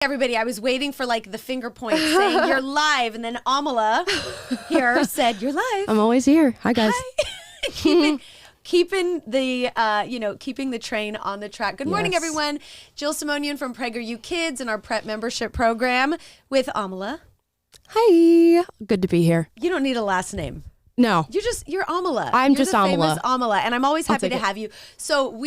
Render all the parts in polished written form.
Everybody, I was waiting for like the finger point saying you're live, and then Amala here said you're live. I'm always here. Hi, guys. Hi. Keeping the train on the track. Good morning, everyone. Jill Simonian from PragerU Kids and our prep membership program with Amala. Hi. Good to be here. You don't need a last name. No. You're Amala. I'm You're just the Amala. Famous Amala, and I'm always happy to have you. So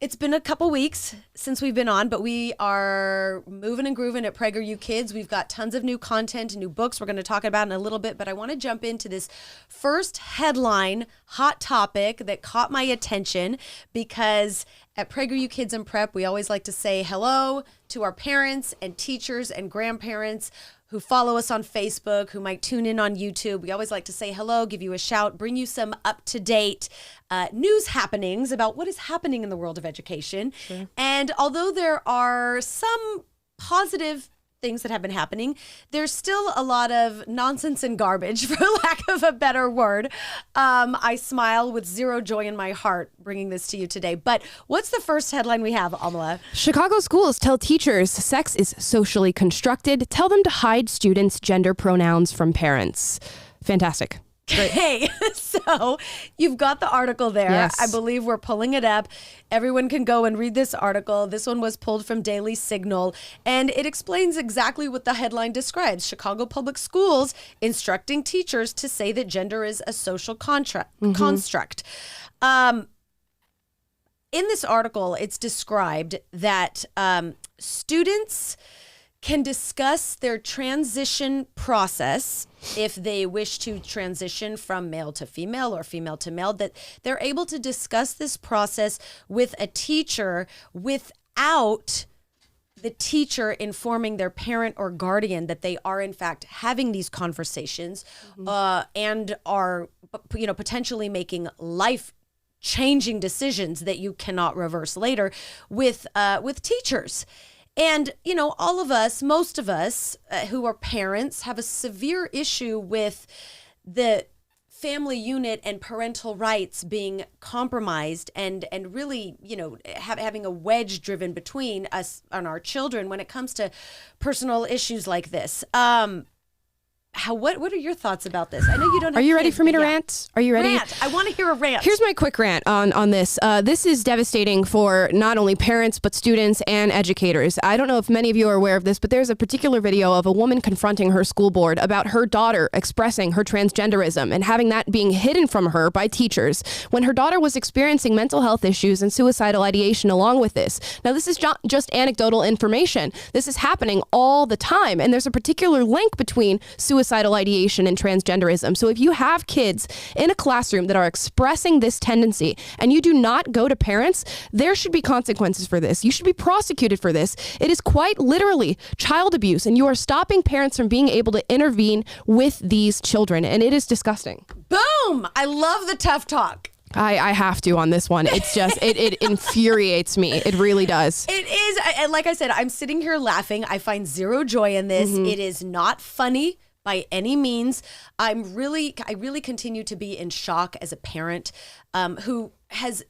it's been a couple weeks since we've been on, but we are moving and grooving at PragerU Kids. We've got tons of new content and new books we're going to talk about in a little bit, but I want to jump into this first headline, hot topic that caught my attention because at PragerU Kids and Prep, we always like to say hello to our parents and teachers and grandparents who follow us on Facebook, who might tune in on YouTube. We always like to say hello, give you a shout, bring you some up-to-date news happenings about what is happening in the world of education. Sure. And although there are some positive things that have been happening, there's still a lot of nonsense and garbage, for lack of a better word. I smile with zero joy in my heart bringing this to you today. But what's the first headline we have, Amala? Chicago schools tell teachers sex is socially constructed. Tell them to hide students' gender pronouns from parents. Fantastic. Great. Hey, so you've got the article there. Yes. I believe we're pulling it up. Everyone can go and read this article. This one was pulled from Daily Signal, and it explains exactly what the headline describes. Chicago Public Schools instructing teachers to say that gender is a social construct. In this article, it's described that students can discuss their transition process if they wish to transition from male to female or female to male, that they're able to discuss this process with a teacher without the teacher informing their parent or guardian that they are in fact having these conversations and are potentially making life-changing decisions that you cannot reverse later with teachers. And, all of us, most of us who are parents have a severe issue with the family unit and parental rights being compromised and really, having a wedge driven between us and our children when it comes to personal issues like this. What are your thoughts about this? I know you don't have Are you ready kids, for me to rant? Are you ready? Rant. I want to hear a rant. Here's my quick rant on this. This is devastating for not only parents, but students and educators. I don't know if many of you are aware of this, but there's a particular video of a woman confronting her school board about her daughter expressing her transgenderism and having that being hidden from her by teachers when her daughter was experiencing mental health issues and suicidal ideation along with this. Now, this is just anecdotal information. This is happening all the time, and there's a particular link between suicidal ideation and transgenderism. So if you have kids in a classroom that are expressing this tendency and you do not go to parents, there should be consequences for this. You should be prosecuted for this. It is quite literally child abuse, and you are stopping parents from being able to intervene with these children, and it is disgusting. Boom! I love the tough talk. I have to on this one. It's just, it infuriates me. It really does. It is. Like I said, I'm sitting here laughing. I find zero joy in this. It is not funny by any means. I really continue to be in shock as a parent who has,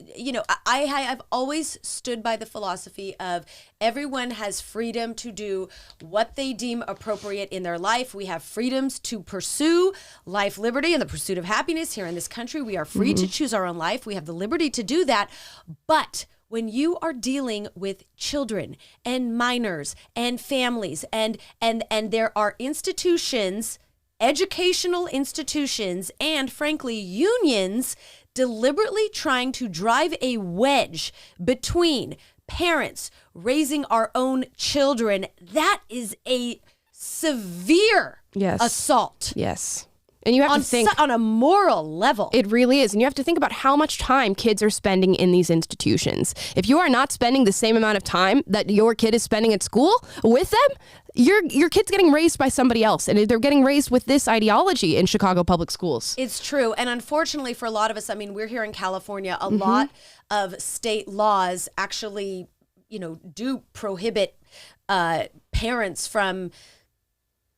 I've always stood by the philosophy of everyone has freedom to do what they deem appropriate in their life. We have freedoms to pursue life, liberty, and the pursuit of happiness here in this country. We are free to choose our own life. We have the liberty to do that. But when you are dealing with children and minors and families and there are institutions, educational institutions, and frankly, unions deliberately trying to drive a wedge between parents raising our own children, that is a severe assault. Yes. And you have to think on a moral level. It really is. And you have to think about how much time kids are spending in these institutions. If you are not spending the same amount of time that your kid is spending at school with them, your kid's getting raised by somebody else. And they're getting raised with this ideology in Chicago public schools. It's true. And unfortunately for a lot of us, we're here in California, a lot of state laws actually, do prohibit parents from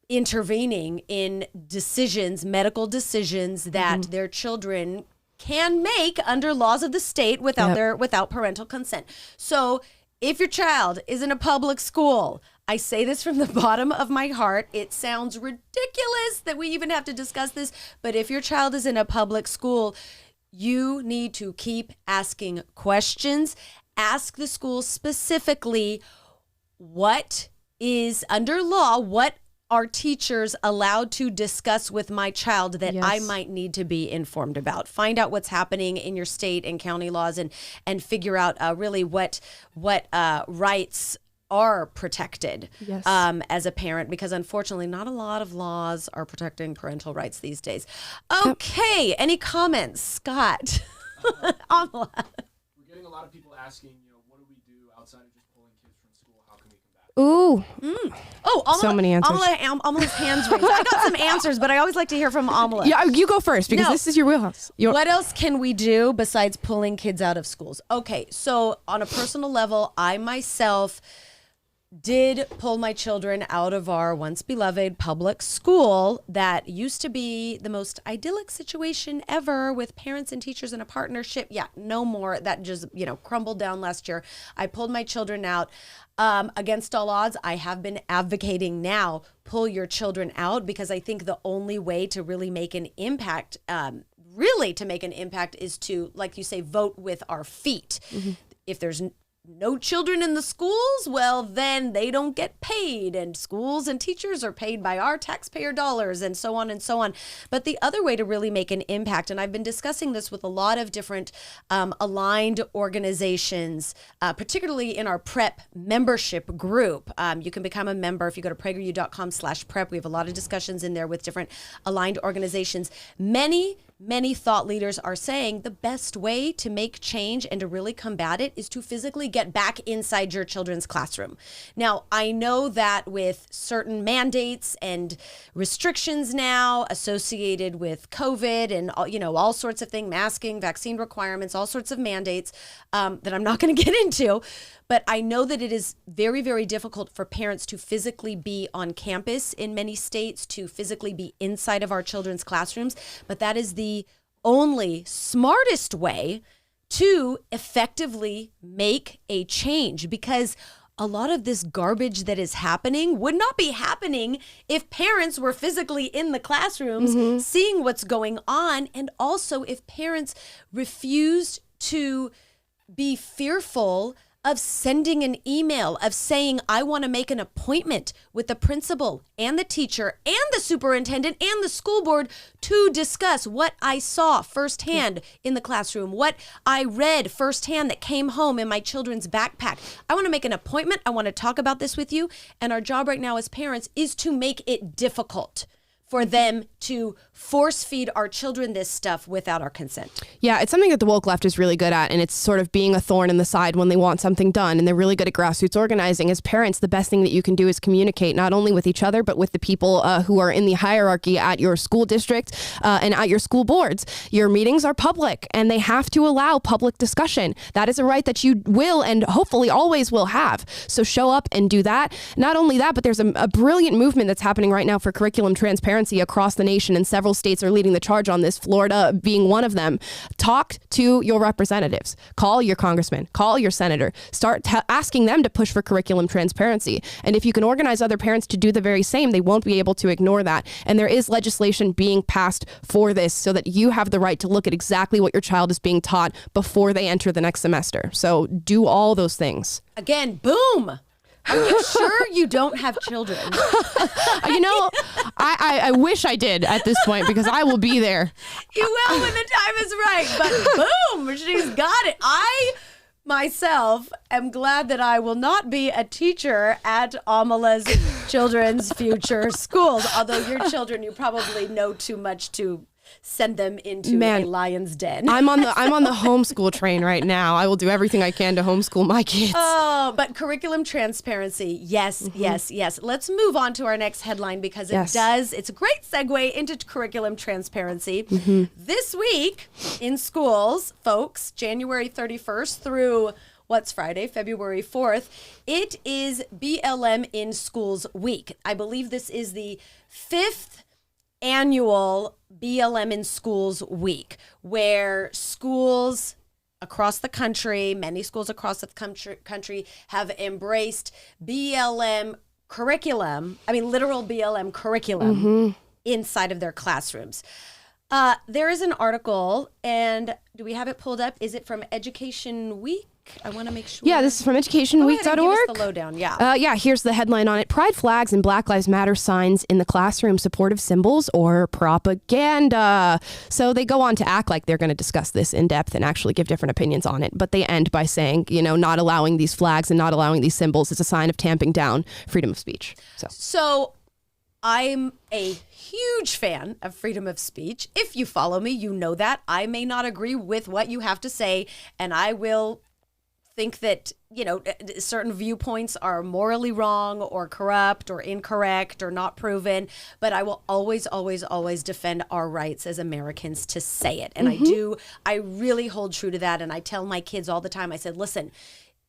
intervening in decisions, medical decisions that their children can make under laws of the state without parental consent. So if your child is in a public school, I say this from the bottom of my heart. It sounds ridiculous that we even have to discuss this, but if your child is in a public school, you need to keep asking questions. Ask the school specifically what is under law, what are teachers allowed to discuss with my child that I might need to be informed about. Find out what's happening in your state and county laws and figure out really what rights are protected as a parent, because unfortunately not a lot of laws are protecting parental rights these days. Okay, any comments, Scott? Amala. We're getting a lot of people asking, what do we do outside of just pulling kids from school? How can we combat it? Ooh. Oh, Amala, so many answers. Amala's hands raised. I got some answers, but I always like to hear from Amala. Yeah, you go first because this is your wheelhouse. What else can we do besides pulling kids out of schools? Okay, so on a personal level, I myself did pull my children out of our once beloved public school that used to be the most idyllic situation ever with parents and teachers in a partnership. Yeah, no more. That just, crumbled down last year. I pulled my children out. Against all odds, I have been advocating now, pull your children out, because I think the only way to really make an impact, is to, like you say, vote with our feet. Mm-hmm. If there's no children in the schools, well, then they don't get paid, and schools and teachers are paid by our taxpayer dollars, and so on and so on. But the other way to really make an impact, and I've been discussing this with a lot of different aligned organizations, particularly in our PrEP membership group. You can become a member if you go to PragerU.com/PrEP. We have a lot of discussions in there with different aligned organizations. Many thought leaders are saying the best way to make change and to really combat it is to physically get back inside your children's classroom. Now, I know that with certain mandates and restrictions now associated with COVID and all sorts of things, masking, vaccine requirements, all sorts of mandates that I'm not going to get into. But I know that it is very, very difficult for parents to physically be on campus in many states, to physically be inside of our children's classrooms. But that is the only smartest way to effectively make a change, because a lot of this garbage that is happening would not be happening if parents were physically in the classrooms seeing what's going on, and also if parents refused to be fearful of sending an email, of saying, I want to make an appointment with the principal and the teacher and the superintendent and the school board to discuss what I saw firsthand in the classroom, what I read firsthand that came home in my children's backpack. I want to make an appointment. I want to talk about this with you. And our job right now as parents is to make it difficult for them to force feed our children this stuff without our consent. Yeah, it's something that the woke left is really good at, and it's sort of being a thorn in the side when they want something done, and they're really good at grassroots organizing. As parents, the best thing that you can do is communicate not only with each other, but with the people who are in the hierarchy at your school district and at your school boards. Your meetings are public, and they have to allow public discussion. That is a right that you will and hopefully always will have. So show up and do that. Not only that, but there's a brilliant movement that's happening right now for curriculum transparency across the nation, and several states are leading the charge on this, Florida being one of them. Talk to your representatives. Call your congressman. Call your senator. Start asking them to push for curriculum transparency. And if you can organize other parents to do the very same, they won't be able to ignore that. And there is legislation being passed for this so that you have the right to look at exactly what your child is being taught before they enter the next semester. So do all those things. Again, boom! Are you sure you don't have children? I wish I did at this point, because I will be there. You will when the time is right. But boom, she's got it. I myself am glad that I will not be a teacher at Amala's children's future schools. Although your children, you probably know too much to send them into a lion's den. I'm on the homeschool train right now. I will do everything I can to homeschool my kids. Oh, but curriculum transparency. Yes, yes. Let's move on to our next headline, because it's a great segue into curriculum transparency. This week in schools, folks, January 31st through what's Friday, February 4th, it is BLM in Schools Week. I believe this is the 5th annual BLM in Schools Week, where schools across the country, many schools across the country have embraced BLM curriculum, literal BLM curriculum inside of their classrooms. There is an article, and do we have it pulled up? Is it from Education Week? I want to make sure. Yeah, this is from educationweek.org. Give us the lowdown, yeah, here's the headline on it. Pride flags and Black Lives Matter signs in the classroom, supportive symbols or propaganda. So they go on to act like they're going to discuss this in depth and actually give different opinions on it. But they end by saying, not allowing these flags and not allowing these symbols is a sign of tamping down freedom of speech. So I'm a huge fan of freedom of speech. If you follow me, you know that. I may not agree with what you have to say, and I will think that, certain viewpoints are morally wrong or corrupt or incorrect or not proven, but I will always, always, always defend our rights as Americans to say it. And I really hold true to that. And I tell my kids all the time, I said, listen,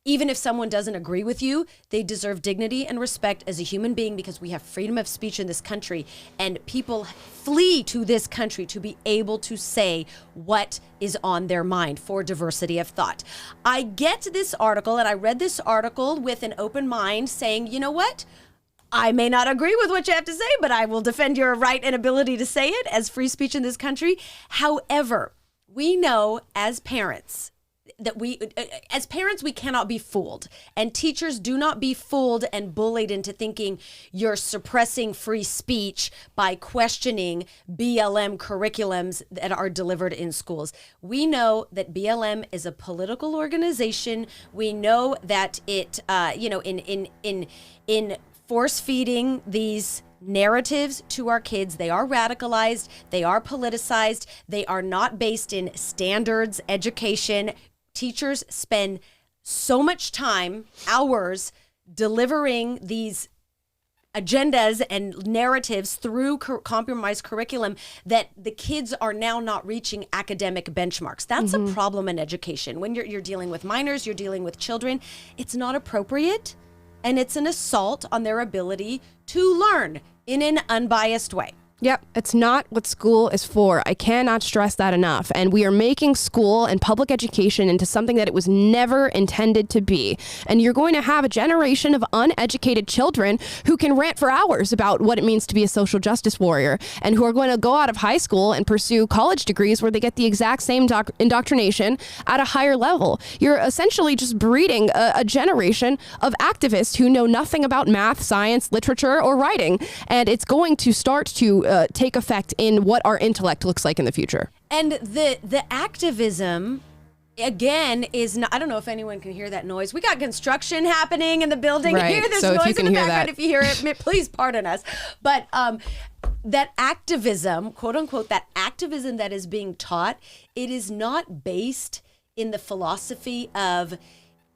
even if someone doesn't agree with you, they deserve dignity and respect as a human being because we have freedom of speech in this country, and people flee to this country to be able to say what is on their mind for diversity of thought. I get this article, and I read this article with an open mind saying, you know what? I may not agree with what you have to say, but I will defend your right and ability to say it as free speech in this country. However, we know as parents that we cannot be fooled, and teachers do not be fooled and bullied into thinking you're suppressing free speech by questioning BLM curriculums that are delivered in schools. We know that BLM is a political organization. We know that it, in force feeding these narratives to our kids, they are radicalized, they are politicized, they are not based in standards education. Teachers spend so much time, hours, delivering these agendas and narratives through compromised curriculum that the kids are now not reaching academic benchmarks. That's a problem in education. When you're dealing with minors, you're dealing with children, it's not appropriate, and it's an assault on their ability to learn in an unbiased way. Yep, it's not what school is for. I cannot stress that enough. And we are making school and public education into something that it was never intended to be. And you're going to have a generation of uneducated children who can rant for hours about what it means to be a social justice warrior, and who are going to go out of high school and pursue college degrees where they get the exact same indoctrination at a higher level. You're essentially just breeding a generation of activists who know nothing about math, science, literature, or writing. And it's going to start to take effect in what our intellect looks like in the future. And the activism, again, is not, I don't know if anyone can hear that noise. We got construction happening in the building. Right. Here, there's so noise if you in the can background. hear If you hear it, please pardon us. But that activism, quote unquote, that activism that is being taught, it is not based in the philosophy of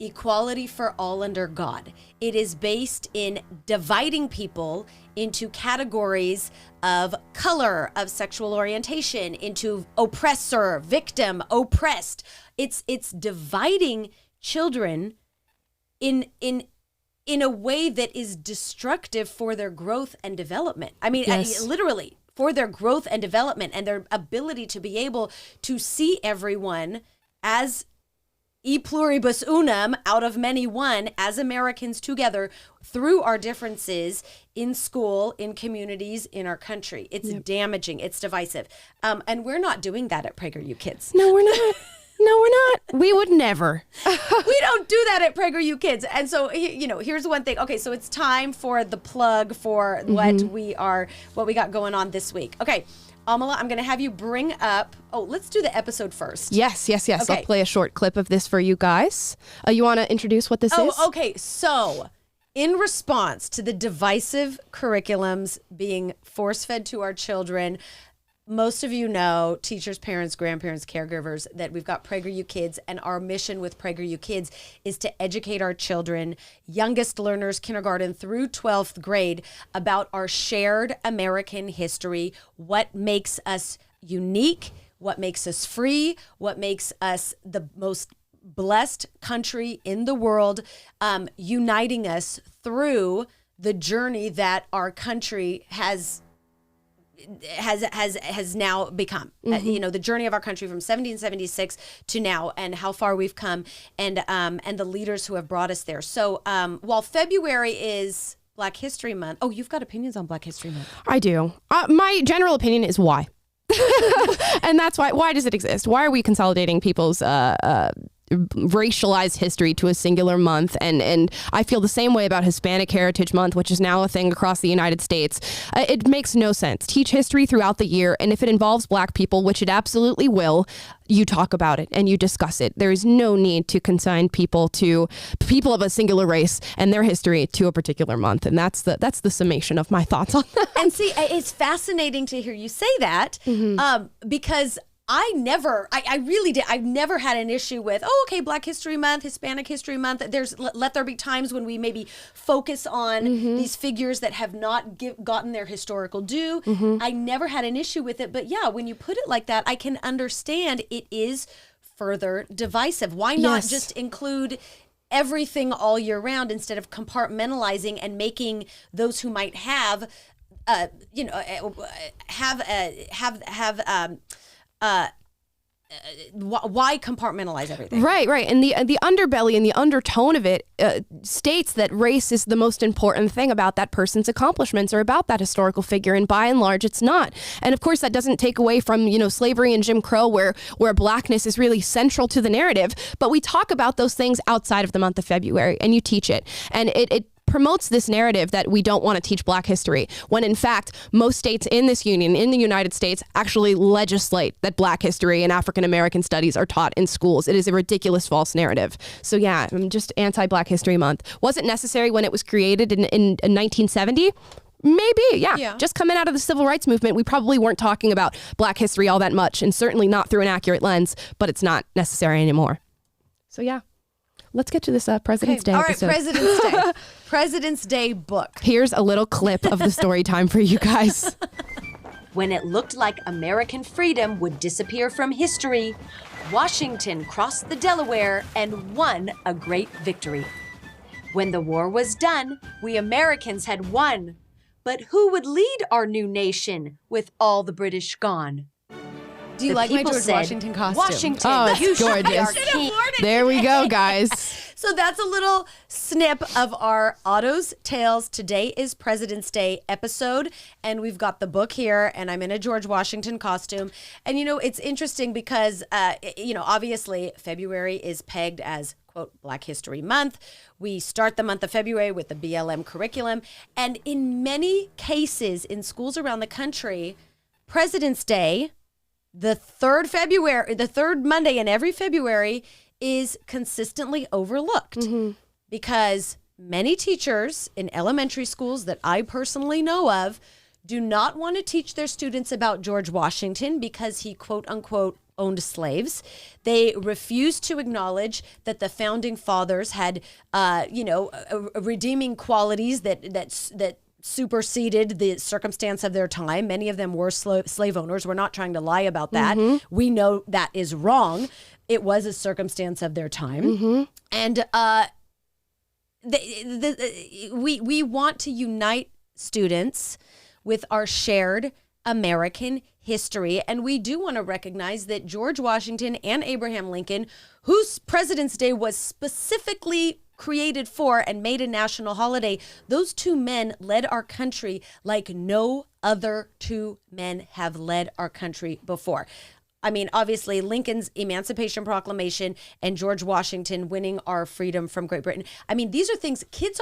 equality for all under God. It is based in dividing people into categories of color, of sexual orientation, into oppressor, victim, oppressed. It's dividing children in a way that is destructive for their growth and development. I mean, Yes. literally for their growth and development and their ability to be able to see everyone as e pluribus unum, out of many one, as Americans together through our differences in school, in communities, in our country. It's damaging. It's divisive. And we're not doing that at PragerU Kids. No, we're not. No, we're not. We would never. We don't do that at PragerU Kids. And so, here's one thing. Okay, so it's time for the plug for what we got going on this week. Okay. Amala, I'm going to have you bring up, let's do the episode first. Yes. Okay. I'll play a short clip of this for you guys. You want to introduce what this is? Okay. So, in response to the divisive curriculums being force-fed to our children, most of you know, teachers, parents, grandparents, caregivers, that we've got PragerU Kids, and our mission with PragerU Kids is to educate our children, youngest learners, kindergarten through 12th grade, about our shared American history, what makes us unique, what makes us free, what makes us the most blessed country in the world, uniting us through the journey that our country has has now become. The journey of our country from 1776 to now, and how far we've come, and the leaders who have brought us there. So while February is Black History Month, you've got opinions on Black History Month. I do. My general opinion is why. And that's why does it exist? Why are we consolidating people's racialized history to a singular month? And I feel the same way about Hispanic Heritage Month, which is now a thing across the United States. It makes no sense. Teach history throughout the year, and if it involves Black people, which it absolutely will, you talk about it and you discuss it. There is no need to consign people of a singular race and their history to a particular month. And that's the summation of my thoughts on that. And see, it's fascinating to hear you say that, because I really did. I've never had an issue with, Black History Month, Hispanic History Month. Let there be times when we maybe focus on these figures that have not gotten their historical due. I never had an issue with it. But yeah, when you put it like that, I can understand it is further divisive. Why not just include everything all year round instead of compartmentalizing and making those who might why compartmentalize everything? Right. And the underbelly and the undertone of it states that race is the most important thing about that person's accomplishments or about that historical figure, and by and large, it's not. And of course, that doesn't take away from slavery and Jim Crow, where Blackness is really central to the narrative. But we talk about those things outside of the month of February, and you teach it, and it promotes this narrative that we don't want to teach Black history, when in fact most states in this union, in the United States, actually legislate that Black history and African American studies are taught in schools. It is a ridiculous false narrative. So yeah, I'm just anti-Black History Month. Was it necessary when it was created in 1970? Maybe, yeah. Just coming out of the civil rights movement, we probably weren't talking about Black history all that much, and certainly not through an accurate lens, but it's not necessary anymore. So yeah. Let's get to this President's Day episode. All right, President's Day. President's Day book. Here's a little clip of the story time for you guys. When it looked like American freedom would disappear from history, Washington crossed the Delaware and won a great victory. When the war was done, we Americans had won. But who would lead our new nation with all the British gone? Do you like my George Washington costume? Washington, you should be our king. There we go, guys. So that's a little snip of our Otto's Tales. Today is President's Day episode, and we've got the book here, and I'm in a George Washington costume. And, it's interesting because, obviously February is pegged as, quote, Black History Month. We start the month of February with the BLM curriculum. And in many cases in schools around the country, President's Day, the third Monday in every February, is consistently overlooked because many teachers in elementary schools that I personally know of do not want to teach their students about George Washington because he, quote unquote, owned slaves. They refuse to acknowledge that the founding fathers had, redeeming qualities that superseded the circumstance of their time. Many of them were slave owners. We're not trying to lie about that. We know that is wrong. It was a circumstance of their time. And we want to unite students with our shared American history. And we do want to recognize that George Washington and Abraham Lincoln, whose President's Day was specifically created for and made a national holiday, those two men led our country like no other two men have led our country before. I mean, obviously, Lincoln's Emancipation Proclamation and George Washington winning our freedom from Great Britain. I mean, these are things kids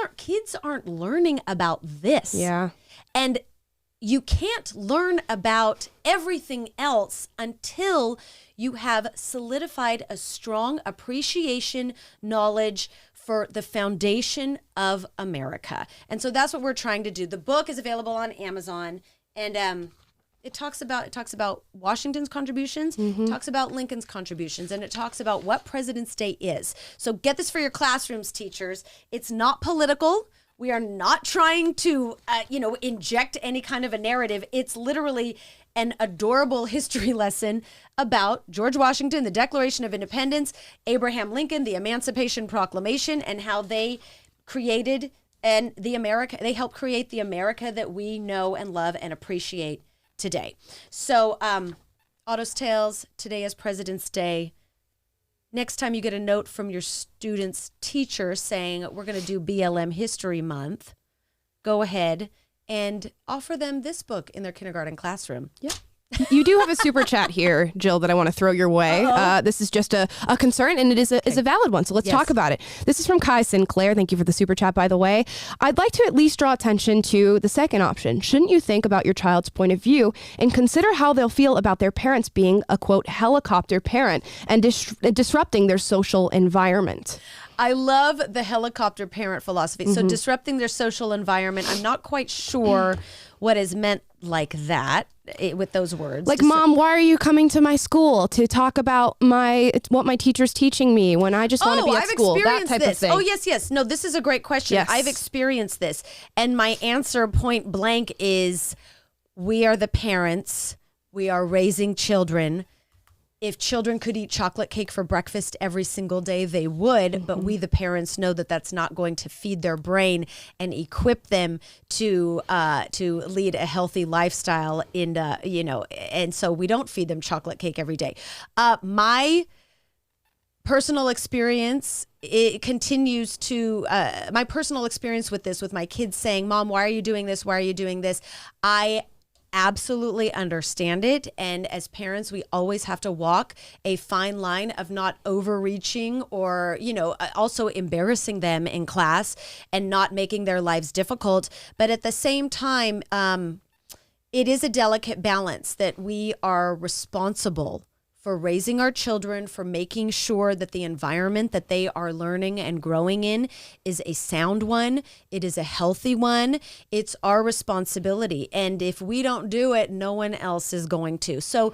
aren't learning about this. Yeah. And you can't learn about everything else until you have solidified a strong appreciation, knowledge for the foundation of America. And so that's what we're trying to do. The book is available on Amazon, and it talks about Washington's contributions, talks about Lincoln's contributions, and it talks about what President's Day is. So get this for your classrooms, teachers. It's not political. We are not trying to, inject any kind of a narrative. It's literally an adorable history lesson about George Washington, the Declaration of Independence, Abraham Lincoln, the Emancipation Proclamation, and how they created they helped create the America that we know and love and appreciate today. So, Otto's Tales, today is President's Day. Next time you get a note from your student's teacher saying we're going to do BLM History Month, go ahead and offer them this book in their kindergarten classroom. Yeah. You do have a super chat here, Jill, that I want to throw your way. This is just a concern, and it is a valid one, so let's talk about it. This is from Kai Sinclair. Thank you for the super chat, by the way. I'd like to at least draw attention to the second option. Shouldn't you think about your child's point of view and consider how they'll feel about their parents being a, quote, helicopter parent and disrupting their social environment? I love the helicopter parent philosophy. So disrupting their social environment, I'm not quite sure what is meant like that with those words. Like, Mom, why are you coming to my school to talk about what my teacher's teaching me when I just want to be at school? That type of thing. Oh, yes. No, this is a great question. Yes. I've experienced this. And my answer point blank is we are the parents. We are raising children. If children could eat chocolate cake for breakfast every single day, they would. But we, the parents, know that that's not going to feed their brain and equip them to lead a healthy lifestyle. And so we don't feed them chocolate cake every day. My personal experience, it continues to my personal experience with this, with my kids saying, "Mom, why are you doing this? Why are you doing this?" I absolutely understand it. And as parents, we always have to walk a fine line of not overreaching or, also embarrassing them in class and not making their lives difficult. But at the same time, it is a delicate balance that we are responsible for raising our children, for making sure that the environment that they are learning and growing in is a sound one. It is a healthy one. It's our responsibility. And if we don't do it, no one else is going to. So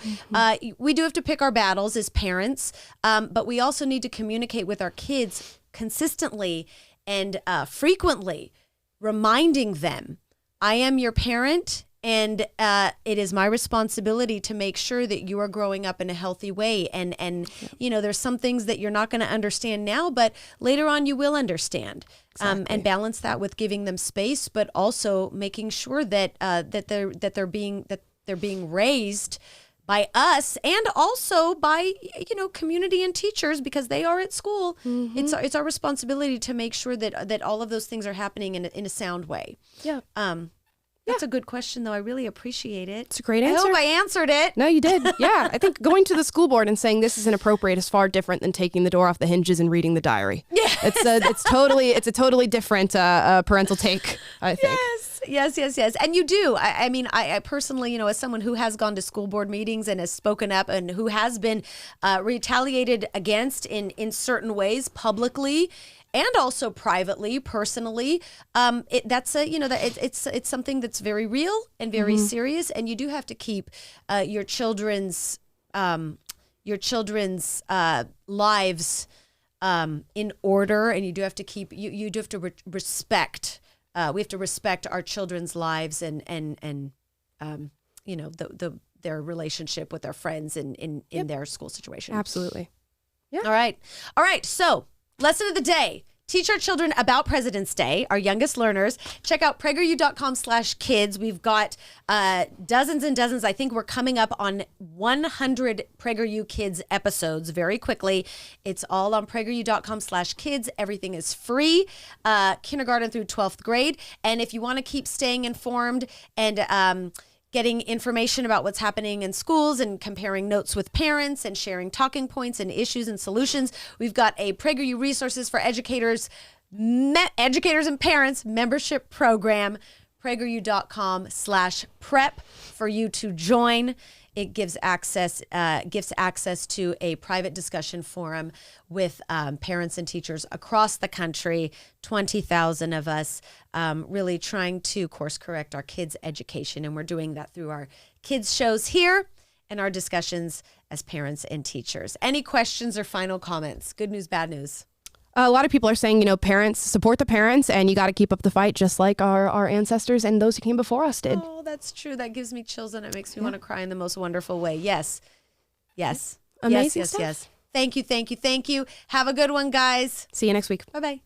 we do have to pick our battles as parents, but we also need to communicate with our kids consistently and frequently, reminding them, I am your parent. And it is my responsibility to make sure that you are growing up in a healthy way. And there's some things that you're not going to understand now, but later on you will understand. Exactly. And balance that with giving them space, but also making sure that they're being raised by us and also by community and teachers, because they are at school. It's our responsibility to make sure that all of those things are happening in a sound way. Yeah. That's a good question, though. I really appreciate it. It's a great answer. I hope I answered it. No, you did. Yeah. I think going to the school board and saying this is inappropriate is far different than taking the door off the hinges and reading the diary. Yeah. It's a totally different parental take, I think. Yes. And you do. I personally, as someone who has gone to school board meetings and has spoken up and who has been retaliated against in certain ways publicly and also privately, personally, it's something that's very real and very serious, and you do have to keep your children's lives in order, and you do have to keep you do have to respect. We have to respect our children's lives and their relationship with their friends in their school situation. Absolutely. Yeah. All right. So, lesson of the day. Teach our children about President's Day, our youngest learners. Check out PragerU.com/kids. We've got dozens and dozens. I think we're coming up on 100 PragerU Kids episodes very quickly. It's all on PragerU.com/kids. Everything is free, kindergarten through 12th grade. And if you want to keep staying informed and getting information about what's happening in schools and comparing notes with parents and sharing talking points and issues and solutions, we've got a PragerU Resources for Educators and Parents membership program, PragerU.com/prep for you to join. It gives access to a private discussion forum with parents and teachers across the country, 20,000 of us, really trying to course correct our kids' education. And we're doing that through our kids' shows here and our discussions as parents and teachers. Any questions or final comments? Good news, bad news? A lot of people are saying, parents support the parents, and you got to keep up the fight just like our ancestors and those who came before us did. Oh, that's true. That gives me chills and it makes me want to cry in the most wonderful way. Yes. Amazing yes. stuff. Thank you. Have a good one, guys. See you next week. Bye-bye.